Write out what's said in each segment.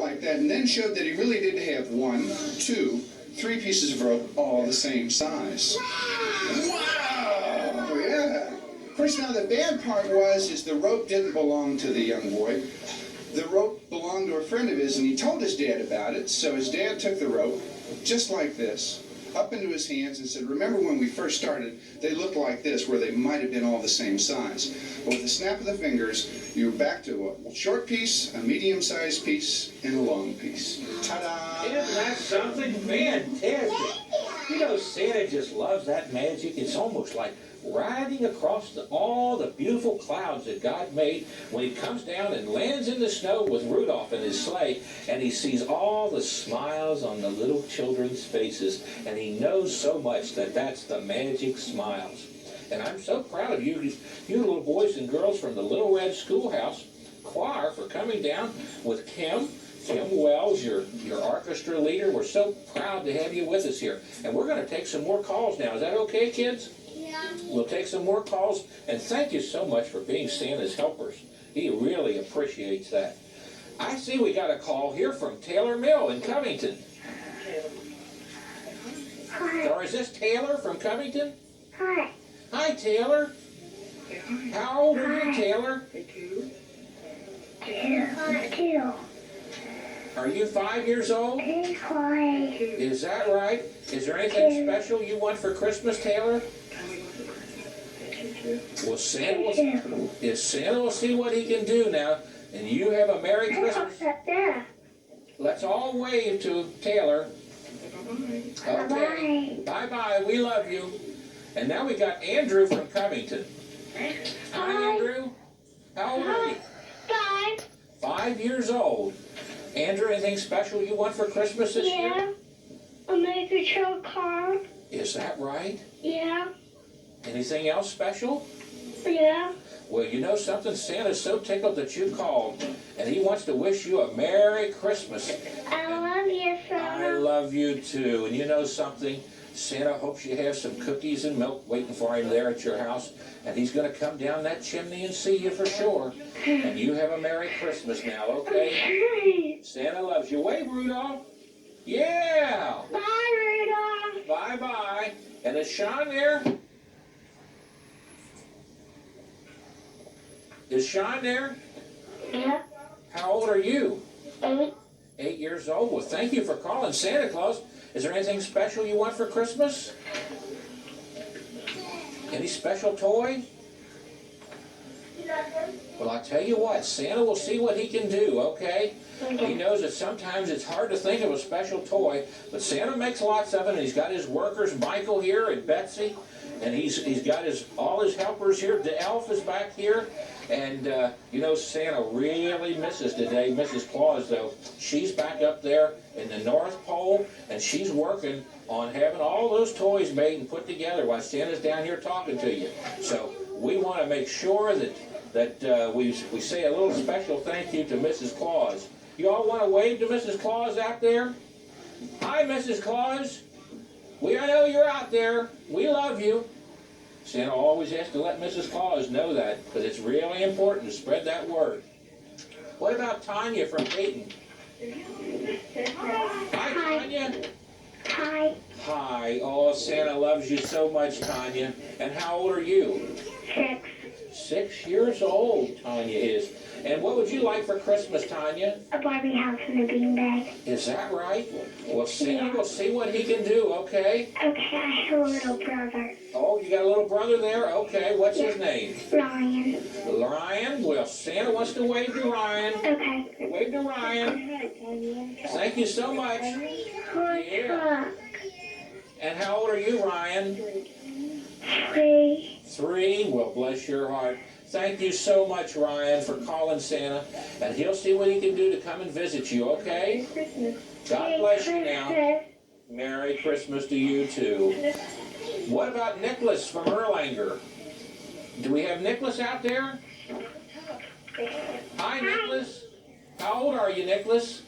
like that and then showed that he really did have 1, 2, 3 pieces of rope all the same size. Wow! Yeah. Of course, now the bad part is the rope didn't belong to the young boy. The rope belonged to a friend of his, and he told his dad about it, so his dad took the rope, just like this, up into his hands and said, remember when we first started, they looked like this, where they might have been all the same size. But with the snap of the fingers, you were back to a short piece, a medium-sized piece, and a long piece. Ta-da! Isn't that something fantastic? You know, Santa just loves that magic. It's almost like riding across all the beautiful clouds that God made when he comes down and lands in the snow with Rudolph in his sleigh, and he sees all the smiles on the little children's faces, and he knows so much that that's the magic smiles. And I'm so proud of you little boys and girls from the Little Red Schoolhouse Choir for coming down with Kim Wells, your orchestra leader. We're so proud to have you with us here. And we're going to take some more calls now. Is that okay, kids? We'll take some more calls, and thank you so much for being Santa's helpers. He really appreciates that. I see we got a call here from Taylor Mill in Covington. Hi. Or is this Taylor from Covington? Hi. Hi, Taylor. How old are you, Taylor? 2. Are you 5 years old? Is that right? Is there anything special you want for Christmas, Taylor? Well, Santa will see what he can do now, and you have a Merry Christmas. Let's all wave to Taylor. Okay. Bye-bye. We love you. And now we got Andrew from Covington. Hi, Andrew. How old are you? 5. 5 years old. Andrew, anything special you want for Christmas this year? Yeah. A Mega Show car. Is that right? Yeah. Anything else special? Yeah. Well, you know something? Santa's so tickled that you called, and he wants to wish you a Merry Christmas. I love you, Santa. I love you too. And you know something? Santa hopes you have some cookies and milk waiting for him there at your house, and he's going to come down that chimney and see you for sure. And you have a Merry Christmas now, okay? Okay. Santa loves you. Wave, Rudolph. Yeah. Bye, Rudolph. Bye-bye. And is Sean there? Is Sean there? Yeah. How old are you? 8. 8 years old. Well, thank you for calling Santa Claus. Is there anything special you want for Christmas? Any special toy? Well, I'll tell you what, Santa will see what he can do, okay? He knows that sometimes it's hard to think of a special toy, but Santa makes lots of them, and he's got his workers, Michael here and Betsy, and he's got all his helpers here. The elf is back here, and you know, Santa really misses today. Mrs. Claus, though, she's back up there in the North Pole, and she's working on having all those toys made and put together while Santa's down here talking to you. So we want to make sure that we say a little special thank you to Mrs. Claus. You all want to wave to Mrs. Claus out there? Hi, Mrs. Claus. I know you're out there. We love you. Santa always has to let Mrs. Claus know that, because it's really important to spread that word. What about Tanya from Dayton? Hi, Tanya. Hi. Hi. Oh, Santa loves you so much, Tanya. And how old are you? 6. 6 years old, Tanya is. And what would you like for Christmas, Tanya? A Barbie house and a beanbag. Is that right? Well, Santa will see what he can do, okay? Okay, I have a little brother. Oh, you got a little brother there? Okay, what's his name? Ryan. Ryan? Well, Santa wants to wave to Ryan. Okay. Wave to Ryan. Thank you so much. Yeah. And how old are you, Ryan? 3. 3? Well, bless your heart. Thank you so much, Ryan, for calling Santa. And he'll see what he can do to come and visit you, okay? God bless you now. Merry Christmas to you, too. What about Nicholas from Erlanger? Do we have Nicholas out there? Hi, Nicholas. How old are you, Nicholas?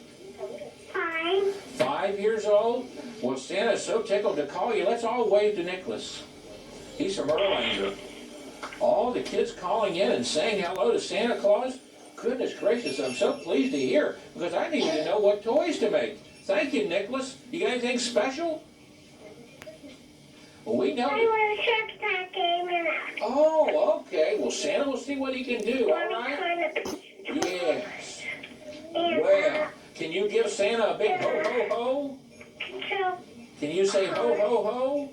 5. 5 years old? Well, Santa's so tickled to call you. Let's all wave to Nicholas. He's from Erlanger. All the kids calling in and saying hello to Santa Claus. goodness gracious, I'm so pleased to hear, because I needed to know what toys to make. Thank you, Nicholas. You got anything special? Well, we know. I want a truck that came in. Oh, okay. Well, Santa will see what he can do, all right? Yes. Well, can you give Santa a big ho, ho, ho? So, Can you say ho, ho, ho?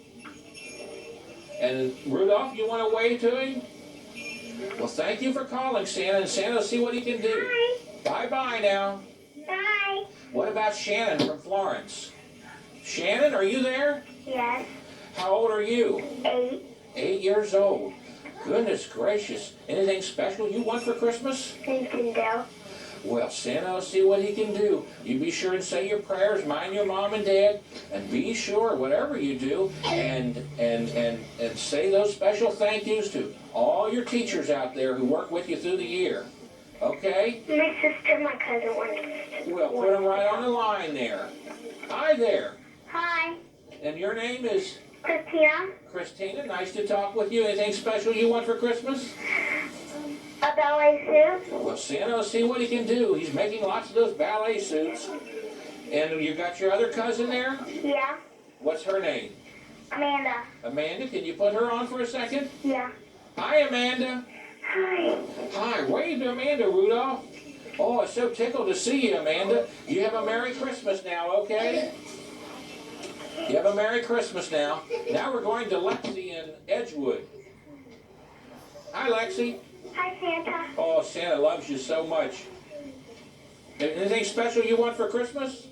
And Rudolph, you want to wave to him? Well, thank you for calling, Santa, and Santa will see what he can do. bye. Bye-bye now. Bye. What about Shannon from Florence? Shannon, are you there? Yes. How old are you? 8. 8 years old. Goodness gracious. Anything special you want for Christmas? Nintendo. Well, Santa will see what he can do. You be sure and say your prayers, mind your mom and dad, and be sure, whatever you do, and say those special thank yous to all your teachers out there who work with you through the year. Okay? My sister, my cousin wants. Well, put them right on the line there. Hi there. Hi. And your name is? Christina. Christina. Nice to talk with you. Anything special you want for Christmas? A ballet suit. Well, Santa will see what he can do. He's making lots of those ballet suits. And you got your other cousin there? Yeah. What's her name? Amanda. Amanda, can you put her on for a second? Yeah. Hi, Amanda. Hi. Hi, wave to Amanda, Rudolph. Oh, I'm so tickled to see you, Amanda. You have a Merry Christmas now, okay? You have a Merry Christmas now. Now we're going to Lexi in Edgewood. Hi, Lexi. Hi, Santa. Oh, Santa loves you so much. Anything special you want for Christmas?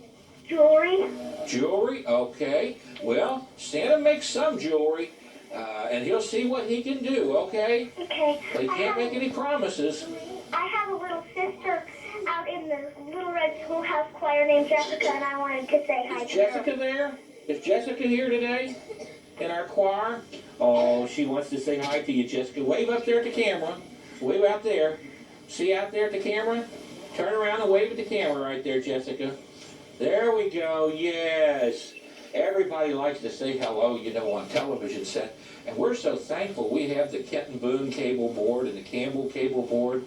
Jewelry. Jewelry? Okay. Well, Santa makes some jewelry, and he'll see what he can do, okay? Okay. But he can't make any promises. I have a little sister out in the Little Red Schoolhouse Choir named Jessica, and I wanted to say hi Is to her. Jessica there? Is Jessica here today in our choir? Oh, she wants to say hi to you, Jessica. Wave up there at the camera. Wave out there. See out there at the camera? Turn around and wave at the camera right there, Jessica. There we go. Yes. Everybody likes to say hello, you know, on television set. And we're so thankful we have the Kenton Boone cable board and the Campbell cable board.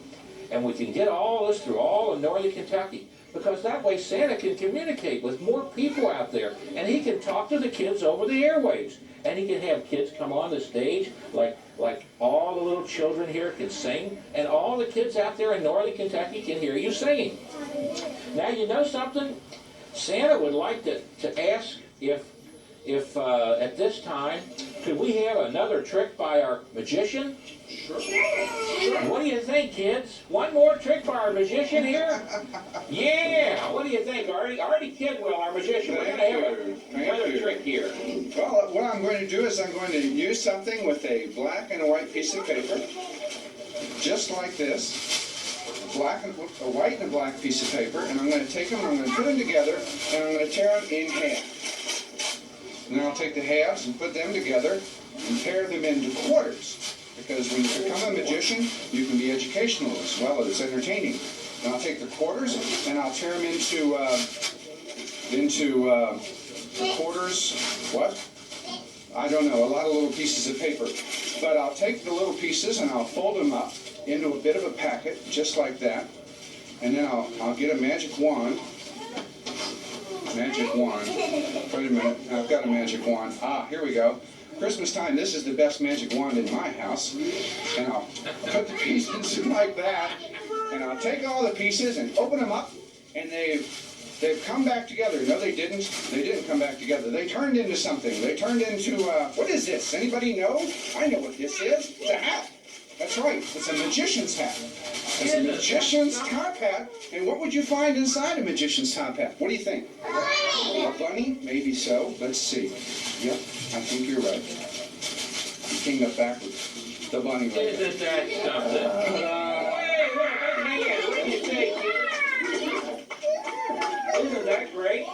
And we can get all this through all of northern Kentucky. Because that way Santa can communicate with more people out there. And he can talk to the kids over the airwaves. And he can have kids come on the stage like all the little children here can sing. And all the kids out there in northern Kentucky can hear you singing. Now, you know something? Santa would like to ask if at this time, could we have another trick by our magician? Sure. What do you think, kids? One more trick by our magician here? Yeah! What do you think, Artie? Artie Kidwell, our magician. We're going to have another trick here. Well, what I'm going to do is I'm going to use something with a black and a white piece of paper, just like this. A white and a black piece of paper, and I'm going to take them and I'm going to put them together, and I'm going to tear them in half. And then I'll take the halves and put them together and tear them into quarters. Because when you become a magician, you can be educational as well as entertaining. And I'll take the quarters and I'll tear them into the quarters, what? I don't know, a lot of little pieces of paper. But I'll take the little pieces and I'll fold them up into a bit of a packet, just like that. And then I'll get a magic wand. Magic wand. Wait a minute, I've got a magic wand. Ah, here we go. Christmas time, this is the best magic wand in my house. And I'll put the pieces in like that. And I'll take all the pieces and open them up. And they've come back together. No, they didn't. They didn't come back together. They turned into something. They turned into, what is this? Anybody know? I know what this is. It's a hat. That's right. It's a magician's hat. It's a magician's top hat. And what would you find inside a magician's top hat? What do you think? A bunny? Maybe so. Let's see. Yep, I think you're right. You came up backwards. The bunny right there. Isn't that something? Hey, look, that's me. What do you think, kids? Isn't that great?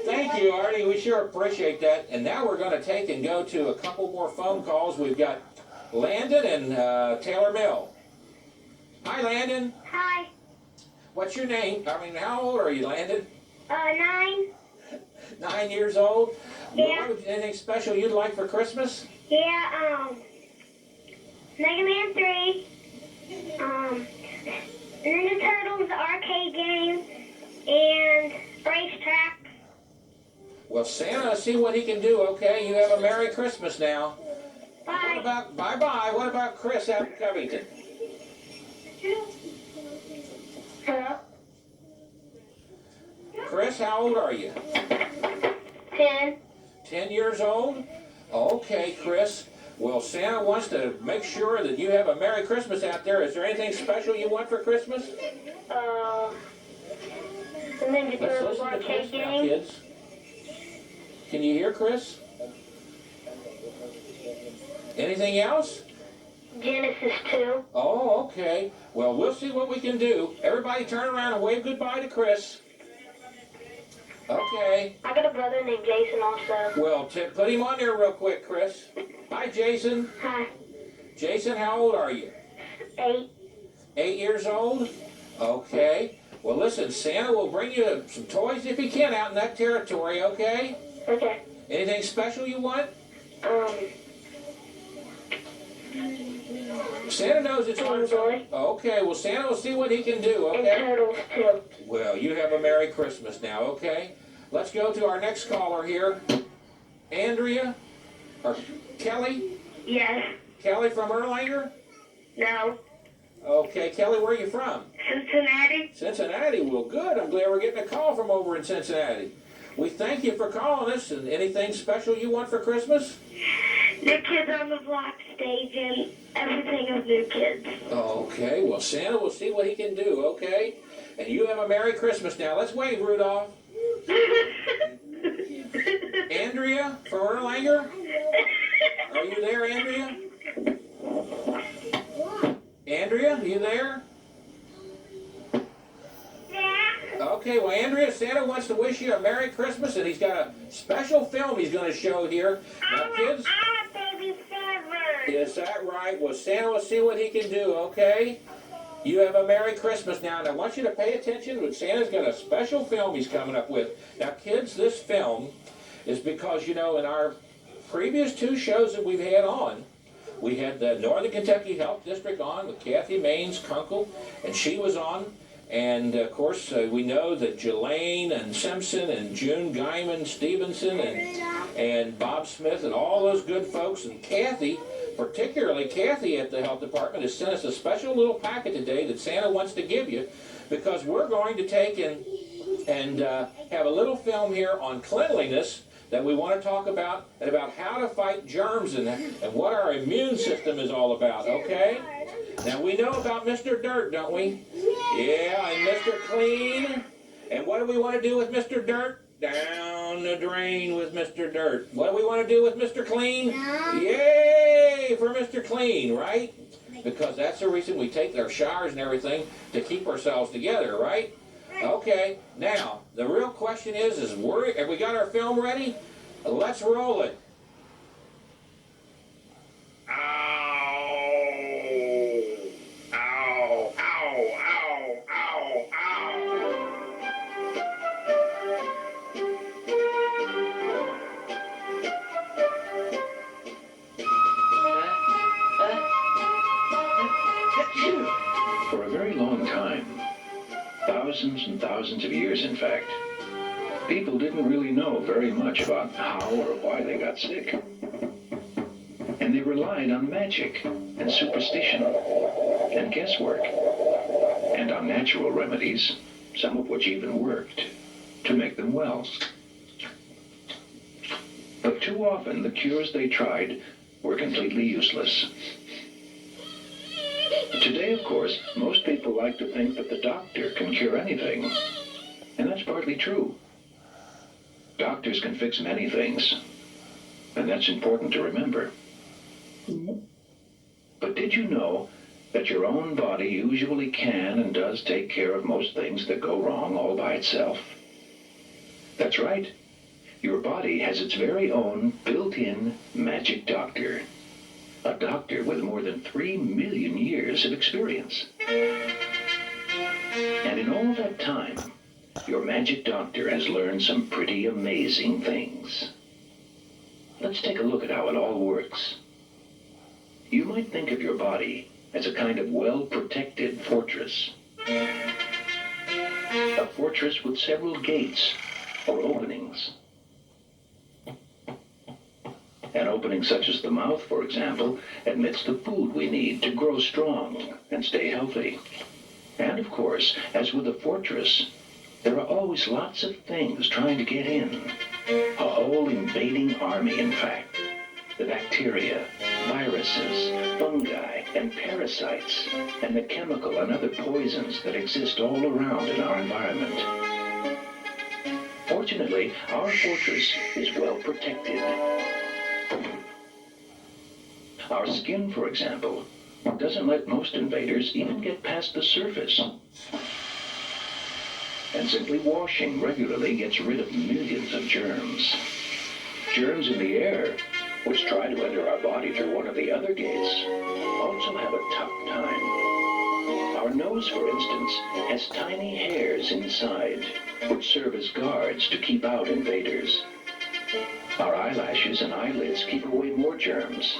Thank you, Artie. We sure appreciate that. And now we're going to take and go to a couple more phone calls. We've got Landon and Taylor Mill. Hi, Landon. Hi. What's your name? I mean, how old are you, Landon? 9. 9 years old? Yeah. Anything special you'd like for Christmas? Yeah, Mega Man 3. Ninja Turtles arcade game and racetrack. Well, Santa will see what he can do, okay? You have a Merry Christmas now. Bye. Bye-bye. What about Chris out in Covington? Hello? Chris, how old are you? 10. 10 years old? Okay, Chris. Well, Santa wants to make sure that you have a Merry Christmas out there. Is there anything special you want for Christmas? The Ninja Let's Turtles listen to Chris arcade now, game. kids. Can you hear Chris? Anything else? Genesis 2. Oh, okay. Well, we'll see what we can do. Everybody turn around and wave goodbye to Chris. Okay. I got a brother named Jason also. Well, put him on there real quick, Chris. Hi, Jason. Hi. Jason, how old are you? 8. 8 years old? Okay. Well, listen, Santa will bring you some toys if he can out in that territory, okay? Okay. Anything special you want? Santa knows it's on. Boy. Okay, well, Santa will see what he can do, And okay? Turtles too. Well, you have a Merry Christmas now, okay? Let's go to our next caller here. Andrea? Or Kelly? Yes. Kelly from Erlanger? No. Okay, Kelly, where are you from? Cincinnati. Cincinnati. Well, good. I'm glad we're getting a call from over in Cincinnati. We thank you for calling us. And anything special you want for Christmas? New Kids on the Block stage and everything of New Kids. Okay, well, Santa will see what he can do, okay? And you have a Merry Christmas now. Let's wave, Rudolph. Andrea from Erlanger? Are you there, Andrea? Andrea, are you there? Okay, well, Andrea, Santa wants to wish you a Merry Christmas, and he's got a special film he's going to show here. Now, kids, Baby Seven. is that right? Well, Santa will see what he can do, okay? You have a Merry Christmas now, and I want you to pay attention, but Santa's got a special film he's coming up with. Now, kids, this film is because, you know, in our previous 2 shows that we've had on, we had the Northern Kentucky Health District on with Kathy Main's Kunkel, and she was on. And, of course, we know that Jelaine and Simpson and June Guyman, Stephenson and Bob Smith and all those good folks, and Kathy, particularly Kathy at the health department, has sent us a special little packet today that Santa wants to give you, because we're going to take and have a little film here on cleanliness that we want to talk about, and about how to fight germs and what our immune system is all about, okay? Now, we know about Mr. Dirt, don't we? Yeah, and Mr. Clean. And what do we want to do with Mr. Dirt? Down the drain with Mr. Dirt. What do we want to do with Mr. Clean? Yay for Mr. Clean, right? Because that's the reason we take our showers and everything, to keep ourselves together, right? Okay, now, the real question is have we got our film ready? Let's roll it. Ow! Ow! Ow! Ow! Ow! Ow! For a very long time, thousands and thousands of years in fact, people didn't really know very much about how or why they got sick. And they relied on magic and superstition and guesswork and on natural remedies, some of which even worked, to make them well. But too often the cures they tried were completely useless. Today, of course, most people like to think that the doctor can cure anything. And that's partly true. Doctors can fix many things. And that's important to remember. But did you know that your own body usually can and does take care of most things that go wrong all by itself? That's right. Your body has its very own built-in magic doctor. A doctor with more than 3 million years of experience. And in all that time, your magic doctor has learned some pretty amazing things. Let's take a look at how it all works. You might think of your body as a kind of well-protected fortress. A fortress with several gates or openings. An opening such as the mouth, for example, admits the food we need to grow strong and stay healthy. And of course, as with a fortress, there are always lots of things trying to get in. A whole invading army, in fact. The bacteria, viruses, fungi, and parasites, and the chemical and other poisons that exist all around in our environment. Fortunately, our fortress is well protected. Our skin, for example, doesn't let most invaders even get past the surface. And simply washing regularly gets rid of millions of germs. Germs in the air, which try to enter our body through one of the other gates, also have a tough time. Our nose, for instance, has tiny hairs inside, which serve as guards to keep out invaders. Our eyelashes and eyelids keep away more germs,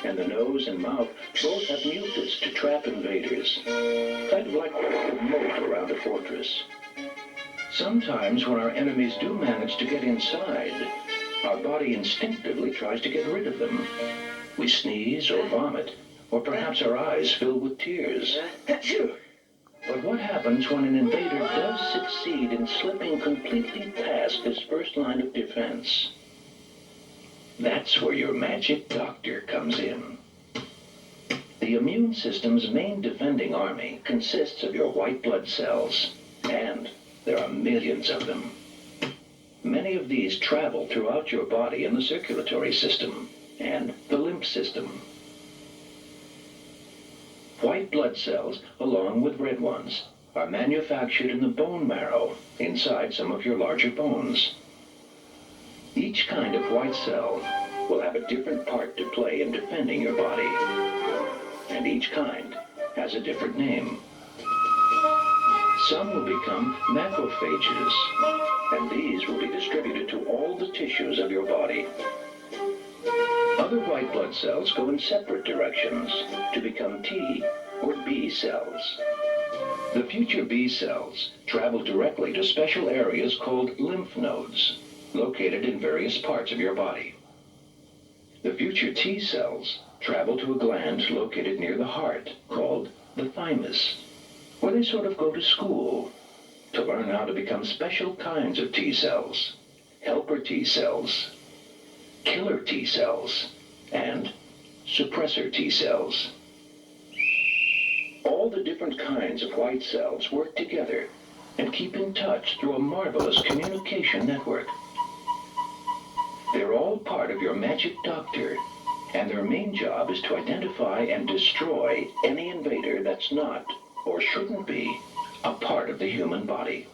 and the nose and mouth both have mucus to trap invaders, kind of like the moat around a fortress. Sometimes when our enemies do manage to get inside, our body instinctively tries to get rid of them. We sneeze or vomit, or perhaps our eyes fill with tears. But what happens when an invader does succeed in slipping completely past this first line of defense? That's where your magic doctor comes in. The immune system's main defending army consists of your white blood cells, and there are millions of them. Many of these travel throughout your body in the circulatory system and the lymph system. White blood cells, along with red ones, are manufactured in the bone marrow inside some of your larger bones. Each kind of white cell will have a different part to play in defending your body, and each kind has a different name. Some will become macrophages, and these will be distributed to all the tissues of your body. Other white blood cells go in separate directions to become T or B cells. The future B cells travel directly to special areas called lymph nodes, located in various parts of your body. The future T cells travel to a gland located near the heart called the thymus, where they sort of go to school to learn how to become special kinds of T cells, helper T cells, killer T cells, and suppressor T cells. All the different kinds of white cells work together and keep in touch through a marvelous communication network. They're all part of your magic doctor, and their main job is to identify and destroy any invader that's not, or shouldn't be, a part of the human body.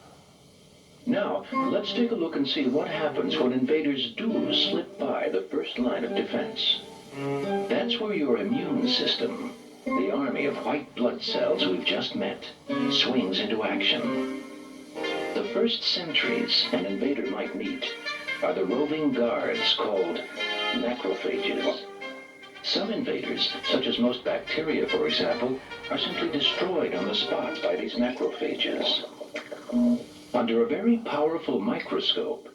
Now, let's take a look and see what happens when invaders do slip by the first line of defense. That's where your immune system, the army of white blood cells we've just met, swings into action. The first sentries an invader might meet are the roving guards called macrophages. Some invaders, such as most bacteria for example, are simply destroyed on the spot by these macrophages. Under a very powerful microscope,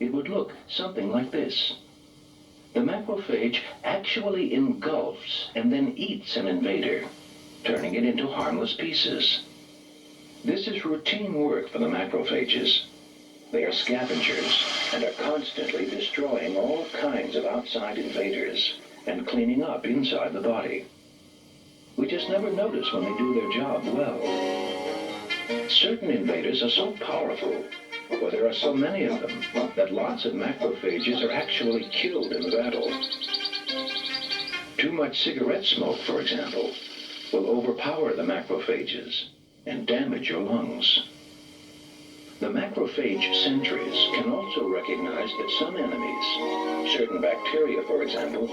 it would look something like this. The macrophage actually engulfs and then eats an invader, turning it into harmless pieces. This is routine work for the macrophages. They are scavengers and are constantly destroying all kinds of outside invaders and cleaning up inside the body. We just never notice when they do their job well. Certain invaders are so powerful, or there are so many of them, that lots of macrophages are actually killed in battle. Too much cigarette smoke, for example, will overpower the macrophages and damage your lungs. The macrophage sentries can also recognize that some enemies, certain bacteria for example,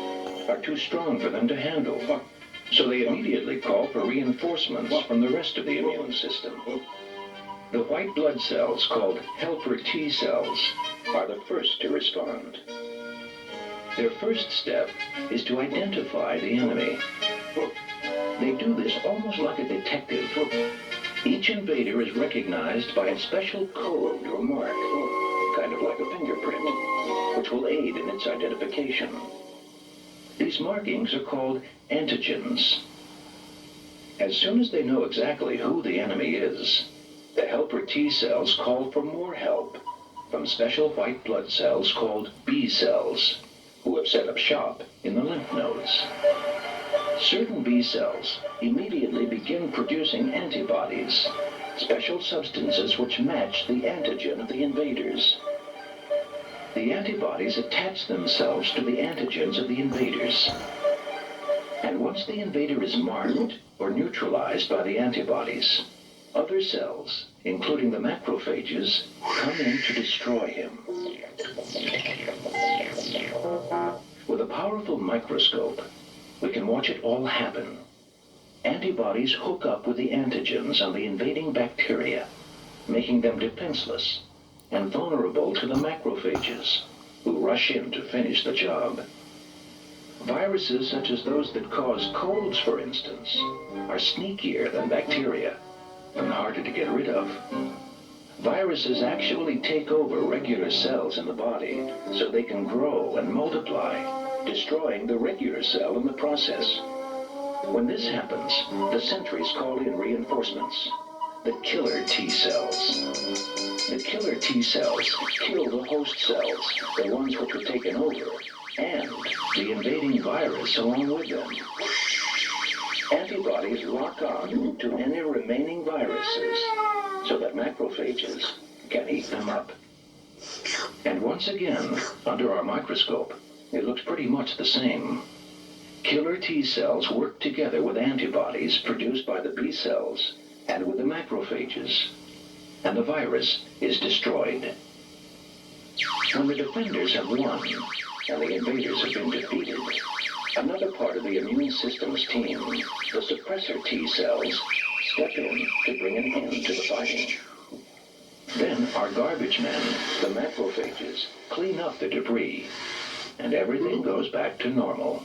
are too strong for them to handle. So they immediately call for reinforcements from the rest of the immune system. The white blood cells, called helper T cells, are the first to respond. Their first step is to identify the enemy. They do this almost like a detective. Each invader is recognized by a special code or mark, kind of like a fingerprint, which will aid in its identification. These markings are called antigens. As soon as they know exactly who the enemy is, the helper T cells call for more help from special white blood cells called B cells, who have set up shop in the lymph nodes. Certain B cells immediately begin producing antibodies, special substances which match the antigen of the invaders. The antibodies attach themselves to the antigens of the invaders. And once the invader is marked or neutralized by the antibodies, other cells, including the macrophages, come in to destroy him. With a powerful microscope, we can watch it all happen. Antibodies hook up with the antigens on the invading bacteria, making them defenseless and vulnerable to the macrophages, who rush in to finish the job. Viruses such as those that cause colds, for instance, are sneakier than bacteria and harder to get rid of. Viruses actually take over regular cells in the body so they can grow and multiply, destroying the regular cell in the process. When this happens, the sentries call in reinforcements, the killer T cells. The killer T cells kill the host cells, the ones which were taken over, and the invading virus along with them. Antibodies lock on to any remaining viruses so that macrophages can eat them up. And once again, under our microscope, it looks pretty much the same. Killer T cells work together with antibodies produced by the B cells and with the macrophages, and the virus is destroyed. When the defenders have won and the invaders have been defeated, another part of the immune system's team, the suppressor T cells, step in to bring an end to the fighting. Then our garbage men, the macrophages, clean up the debris, and everything goes back to normal.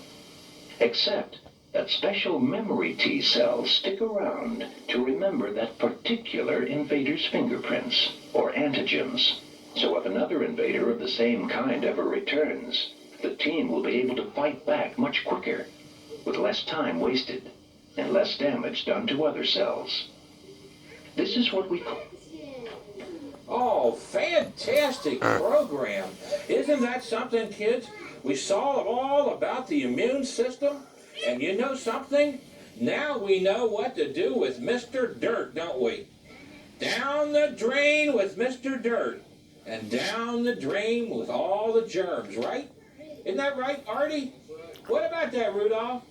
Except that special memory T cells stick around to remember that particular invader's fingerprints, or antigens. So if another invader of the same kind ever returns, the team will be able to fight back much quicker, with less time wasted and less damage done to other cells. This is what we call... Oh, fantastic program. Isn't that something, kids? We saw all about the immune system, and you know something? Now we know what to do with Mr. Dirt, don't we? Down the drain with Mr. Dirt, and down the drain with all the germs, right? Isn't that right, Artie? What about that, Rudolph?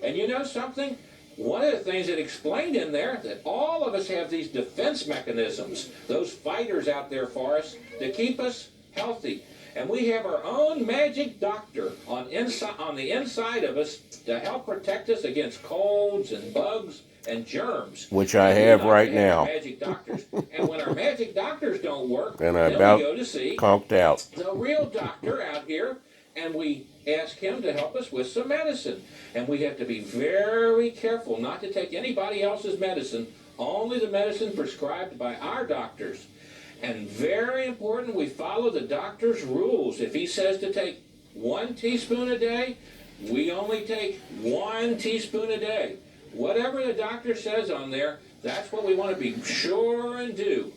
And you know something? One of the things that explained in there that all of us have these defense mechanisms, those fighters out there for us to keep us healthy. And we have our own magic doctor on the inside of us to help protect us against colds and bugs and germs. Which I have right now. Magic doctors. And when our magic doctors don't work, And then I about we go to see conked out. the real doctor out here, and we ask him to help us with some medicine. And we have to be very careful not to take anybody else's medicine, only the medicine prescribed by our doctors. And very important, we follow the doctor's rules. If he says to take 1 teaspoon a day, we only take 1 teaspoon a day. Whatever the doctor says on there, that's what we want to be sure and do.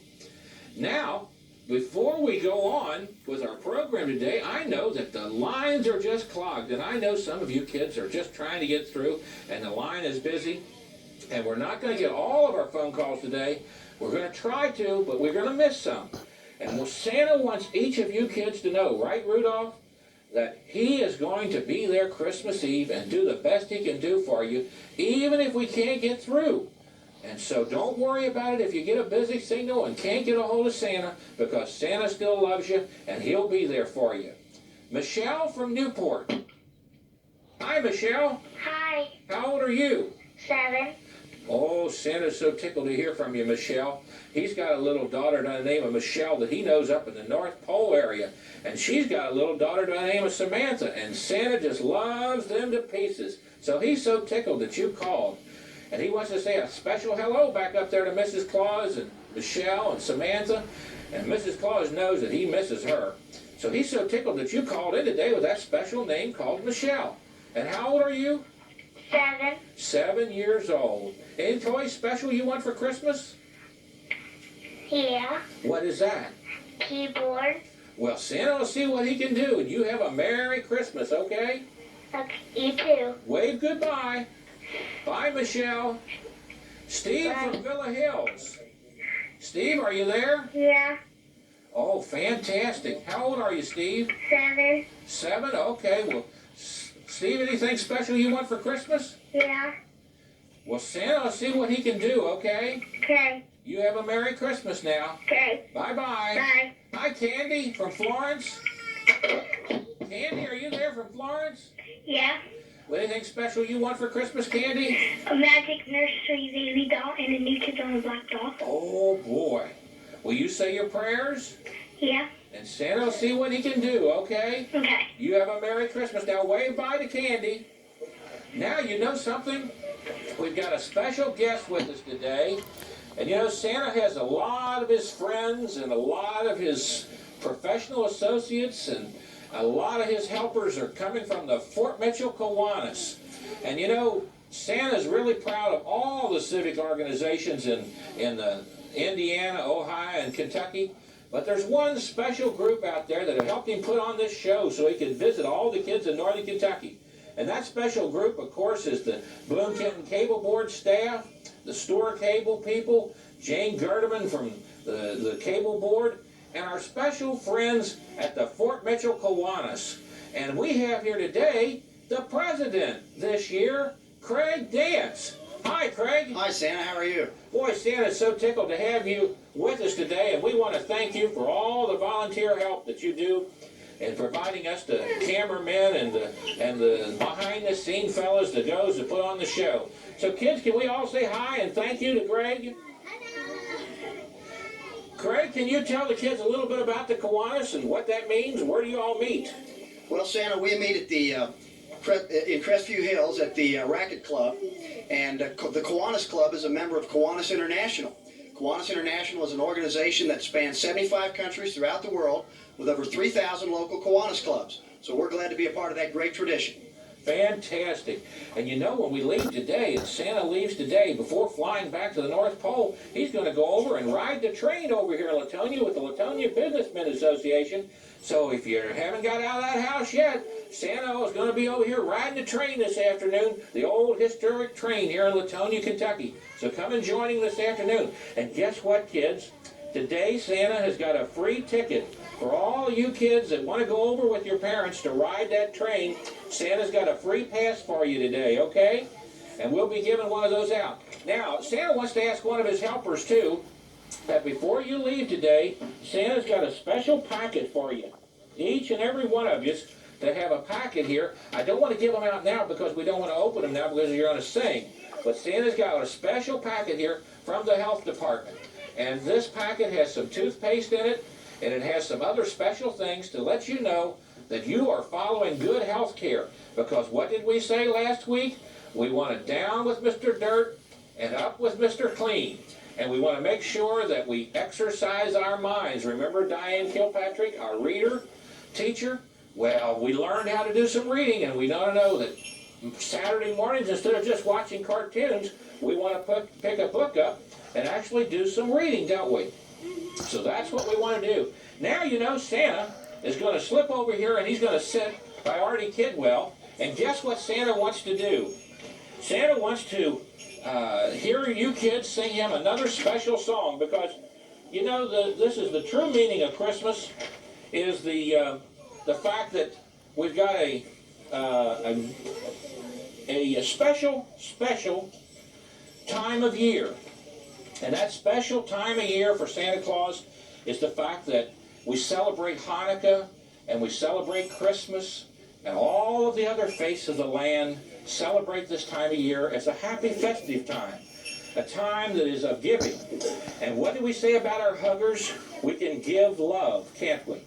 Now, before we go on with our program today, I know that the lines are just clogged, and I know some of you kids are just trying to get through, and the line is busy, and we're not going to get all of our phone calls today. We're going to try to, but we're going to miss some. And Santa wants each of you kids to know, right, Rudolph, that he is going to be there Christmas Eve and do the best he can do for you, even if we can't get through. And so don't worry about it if you get a busy signal and can't get a hold of Santa, because Santa still loves you and he'll be there for you. Michelle from Newport. Hi, Michelle. Hi, How old are you? 7. Oh, Santa's so tickled to hear from you, Michelle. He's got a little daughter by the name of Michelle that he knows up in the North Pole area. And she's got a little daughter by the name of Samantha. And Santa just loves them to pieces. So he's so tickled that you called. And he wants to say a special hello back up there to Mrs. Claus and Michelle and Samantha. And Mrs. Claus knows that he misses her. So he's so tickled that you called in today with that special name called Michelle. And how old are you? 7. 7 years old. Any toys special you want for Christmas? Yeah. What is that? Keyboard. Well, Santa will see what he can do, and you have a Merry Christmas, okay? Okay, you too. Wave goodbye. Bye, Michelle. Steve Bye. from Villa Hills. Steve, are you there? Yeah. Oh, fantastic. How old are you, Steve? 7. 7? Okay. Well, Steve, anything special you want for Christmas? Yeah. Well, Santa will see what he can do, okay? Okay. You have a Merry Christmas now. Okay. Bye-bye. Bye. Hi, Candy from Florence. Candy, are you there from Florence? Yeah. Well, anything special you want for Christmas, Candy? A magic nursery baby doll and a new Kids on the Block doll. Oh, boy. Will you say your prayers? Yeah. And Santa will see what he can do, okay? Okay. You have a Merry Christmas. Now wave bye to Candy. Now, you know something? We've got a special guest with us today. And you know, Santa has a lot of his friends and a lot of his professional associates and a lot of his helpers are coming from the Fort Mitchell Kiwanis. And you know, Santa's really proud of all the civic organizations in Indiana, Ohio, and Kentucky. But there's one special group out there that have helped him put on this show so he could visit all the kids in northern Kentucky. And that special group, of course, is the Bloom-Kenton Cable Board staff, the Store Cable people, Jane Gerdeman from the Cable Board, and our special friends at the Fort Mitchell Kiwanis. And we have here today the president this year, Craig Dance. Hi, Craig. Hi, Santa. How are you? Boy, Santa's so tickled to have you with us today, and we want to thank you for all the volunteer help that you do in providing us the cameramen and the behind-the-scene fellas that goes to put on the show. So, kids, can we all say hi and thank you to Craig? Craig, can you tell the kids a little bit about the Kiwanis and what that means? Where do you all meet? Well, Santa, we meet at the in Crestview Hills at the Racket Club, and the Kiwanis Club is a member of Kiwanis International. Kiwanis International is an organization that spans 75 countries throughout the world with over 3,000 local Kiwanis clubs. So we're glad to be a part of that great tradition. Fantastic. And you know, when we leave today, and Santa leaves today, before flying back to the North Pole, he's going to go over and ride the train over here in Latonia with the Latonia Businessmen Association. So if you haven't got out of that house yet, Santa is going to be over here riding the train this afternoon, the old historic train here in Latonia, Kentucky. So come and join him this afternoon. And guess what, kids? Today, Santa has got a free ticket for all you kids that want to go over with your parents to ride that train. Santa's got a free pass for you today, okay? And we'll be giving one of those out. Now, Santa wants to ask one of his helpers, too, that before you leave today, Santa's got a special packet for you. Each and every one of you that have a packet here. I don't want to give them out now because we don't want to open them now because you're going to sing. But Santa's got a special packet here from the health department. And this packet has some toothpaste in it, and it has some other special things to let you know that you are following good health care. Because what did we say last week? We want it down with Mr. Dirt and up with Mr. Clean. And we want to make sure that we exercise our minds. Remember Diane Kilpatrick, our reader, teacher? Well, we learned how to do some reading, and we now know that Saturday mornings, instead of just watching cartoons, we want to pick a book up and actually do some reading, don't we? So that's what we want to do. Now, you know, Santa is going to slip over here and he's going to sit by Artie Kidwell. And guess what Santa wants to do? Santa wants to hear you kids sing him another special song because, you know, this is the true meaning of Christmas is the fact that we've got a special time of year. And that special time of year for Santa Claus is the fact that we celebrate Hanukkah and we celebrate Christmas and all of the other faiths of the land celebrate this time of year as a happy festive time, a time that is of giving. And what do we say about our huggers? We can give love, can't we?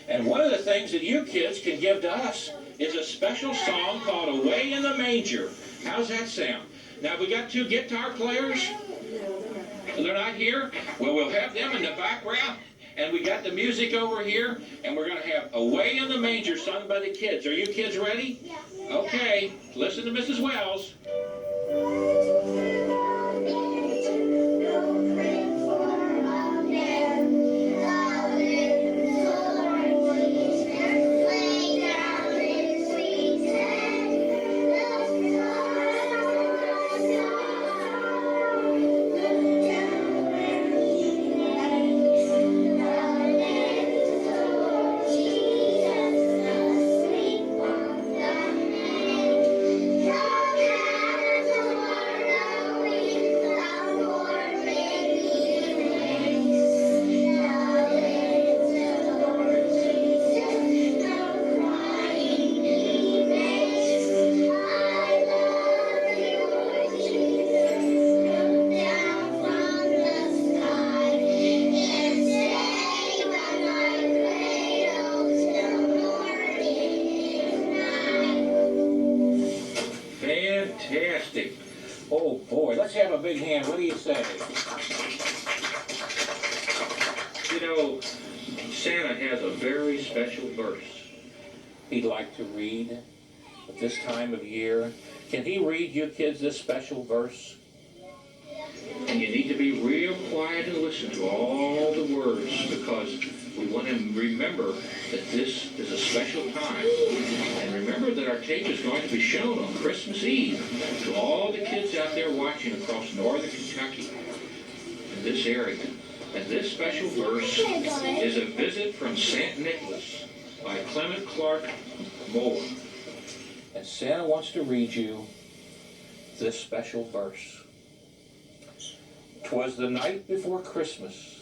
And one of the things that you kids can give to us is a special song called Away in the Manger. How's that sound? Now, we got 2 guitar players. They're not here. Well, we'll have them in the background. And we got the music over here. And we're going to have Away in the Manger sung by the kids. Are you kids ready? Yeah. Okay. Listen to Mrs. Wells. Fantastic. Oh boy, let's have a big hand. What do you say? You know, Santa has a very special verse he'd like to read at this time of year. Can he read you kids this special verse? And you need to be real quiet and listen to all the words, because we want to remember that this is a special time. And remember that our tape is going to be shown on Christmas Eve to all the kids out there watching across northern Kentucky in this area. And this special verse is A Visit from St. Nicholas by Clement Clark Moore. And Santa wants to read you this special verse. 'Twas the night before Christmas,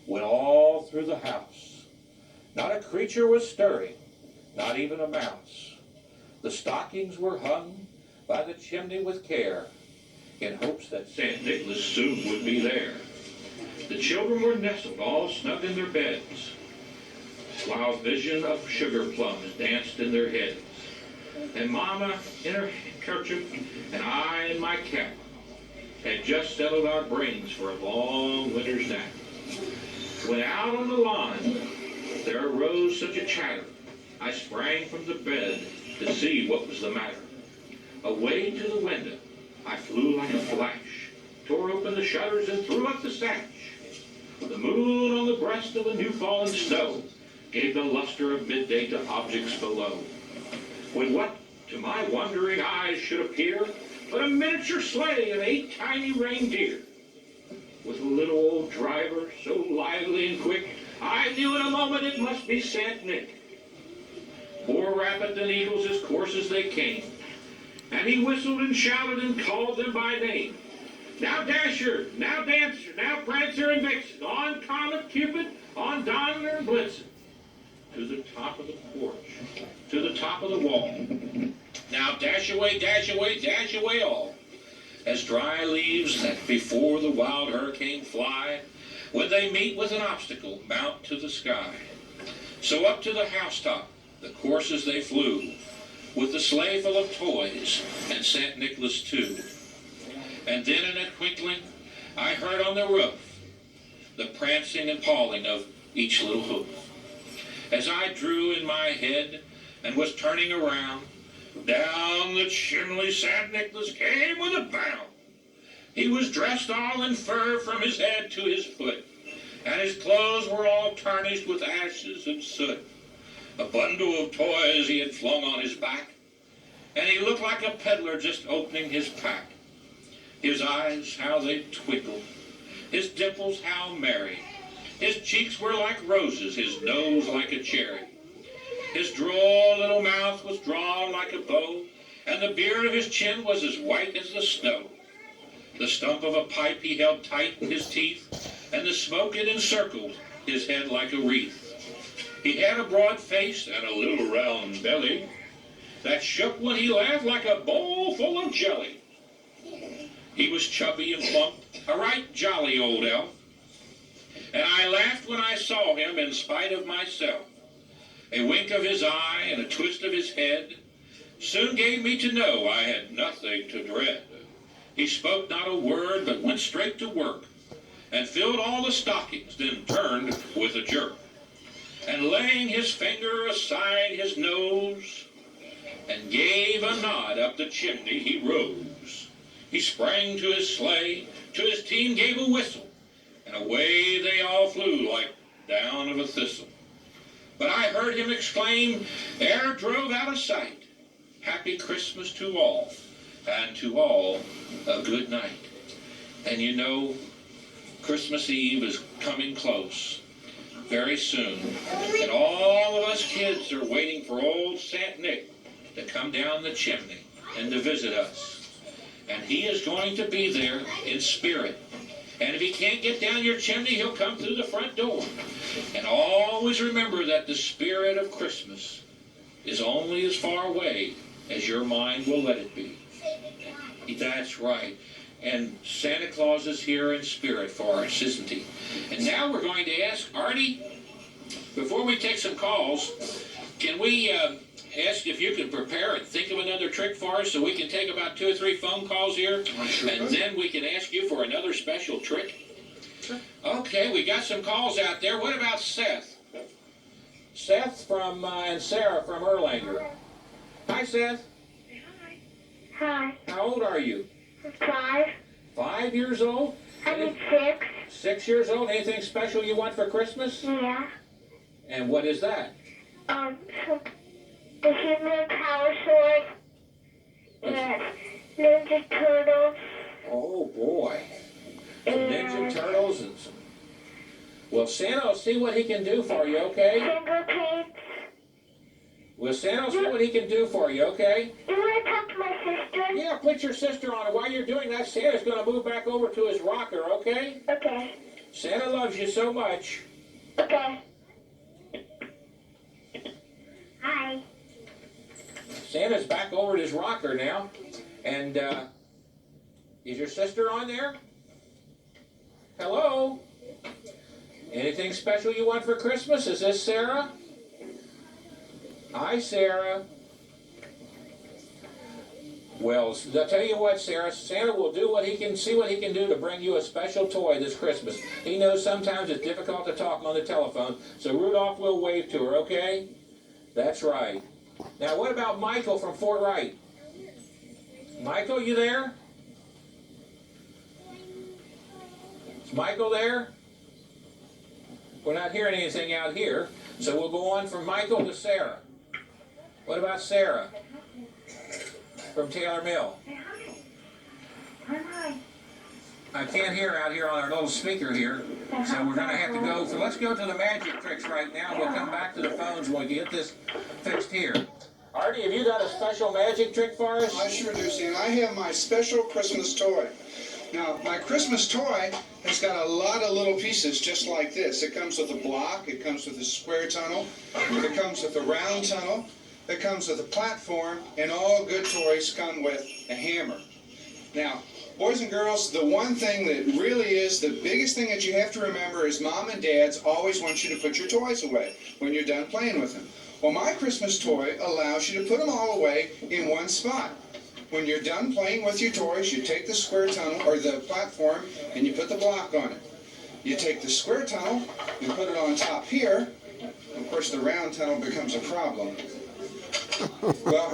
when all through the house not a creature was stirring, not even a mouse. The stockings were hung by the chimney with care, in hopes that St. Nicholas soon would be there. The children were nestled all snug in their beds, while vision of sugar plums danced in their heads. And Mama in her kerchief, and I in my cap, had just settled our brains for a long winter's nap. When out on the lawn there arose such a chatter, I sprang from the bed to see what was the matter. Away to the window I flew like a flash, tore open the shutters and threw up the sash. The moon on the breast of the new fallen snow gave the luster of midday to objects below. When what to my wondering eyes should appear but a miniature sleigh and 8 tiny reindeer, with a little old driver so lively and quick, I knew in a moment it must be Saint Nick. More rapid than eagles his courses they came, and he whistled and shouted and called them by name. Now Dasher, now Dancer, now Prancer and Vixen, on Comet, Cupid, on Donner and Blitzen, to the top of the porch, to the top of the wall. Now dash away all, as dry leaves that before the wild hurricane fly, when they meet with an obstacle, mount to the sky. So up to the housetop the courses they flew, with the sleigh full of toys, and St. Nicholas too. And then in a twinkling I heard on the roof the prancing and pawing of each little hoof. As I drew in my head and was turning around, down the chimney St. Nicholas came with a bound. He was dressed all in fur from his head to his foot, and his clothes were all tarnished with ashes and soot. A bundle of toys he had flung on his back, and he looked like a peddler just opening his pack. His eyes, how they twinkled, his dimples how merry. His cheeks were like roses, his nose like a cherry. His droll little mouth was drawn like a bow, and the beard of his chin was as white as the snow. The stump of a pipe he held tight in his teeth, and the smoke it encircled his head like a wreath. He had a broad face and a little round belly that shook when he laughed like a bowl full of jelly. He was chubby and plump, a right jolly old elf, and I laughed when I saw him in spite of myself. A wink of his eye and a twist of his head soon gave me to know I had nothing to dread. He spoke not a word, but went straight to work, and filled all the stockings, then turned with a jerk. And laying his finger aside his nose, and gave a nod up the chimney, he rose. He sprang to his sleigh, to his team gave a whistle, and away they all flew like down of a thistle. But I heard him exclaim, ere drove out of sight, Happy Christmas to all, and to all a good night. And you know, Christmas Eve is coming close, very soon, and all of us kids are waiting for old Saint Nick to come down the chimney and to visit us. And he is going to be there in spirit. And if he can't get down your chimney, he'll come through the front door. And always remember that the spirit of Christmas is only as far away as your mind will let it be. That's right. And Santa Claus is here in spirit for us, isn't he? And now we're going to ask Artie, before we take some calls, can we ask if you can prepare and think of another trick for us so we can take about 2 or 3 phone calls here? Sure. And then we can ask you for another special trick? Sure. Okay, we got some calls out there. What about Seth? Seth from and Sarah from Erlanger. Hi, Seth. Hi. How old are you? 5. 5 years old? I mean 6. 6 years old? Anything special you want for Christmas? Yeah. And what is that? The Human Power Sword. And Ninja Turtles. Oh boy. Some Ninja Turtles and some... Well, Santa will see what he can do for you, okay? Finger paints. Well, Santa will see what he can do for you, okay? You want to talk to my sister? Yeah, put your sister on it. While you're doing that, Santa's going to move back over to his rocker, okay? Okay. Santa loves you so much. Okay. Hi. Santa's back over at his rocker now. And, is your sister on there? Hello? Anything special you want for Christmas? Is this Sarah? Hi, Sarah. Well, I'll tell you what, Sarah, Santa will do what he can, see what he can do to bring you a special toy this Christmas. He knows sometimes it's difficult to talk on the telephone, so Rudolph will wave to her, okay? That's right. Now, what about Michael from Fort Wright? Michael, you there? Is Michael there? We're not hearing anything out here, so we'll go on from Michael to Sarah. What about Sarah from Taylor Mill? Hi. I can't hear out here on our little speaker here, so we're going to have to go. So let's go to the magic tricks right now. We'll come back to the phones when we get this fixed here. Artie, have you got a special magic trick for us? I sure do, Stan. I have my special Christmas toy. Now, my Christmas toy has got a lot of little pieces just like this. It comes with a block, it comes with a square tunnel, it comes with a round tunnel, it comes with a platform, and all good toys come with a hammer. Now, boys and girls, the one thing that really is the biggest thing that you have to remember is mom and dads always want you to put your toys away when you're done playing with them. Well, my Christmas toy allows you to put them all away in one spot. When you're done playing with your toys, you take the square tunnel or the platform and you put the block on it. You take the square tunnel and put it on top here. Of course, the round tunnel becomes a problem. Well,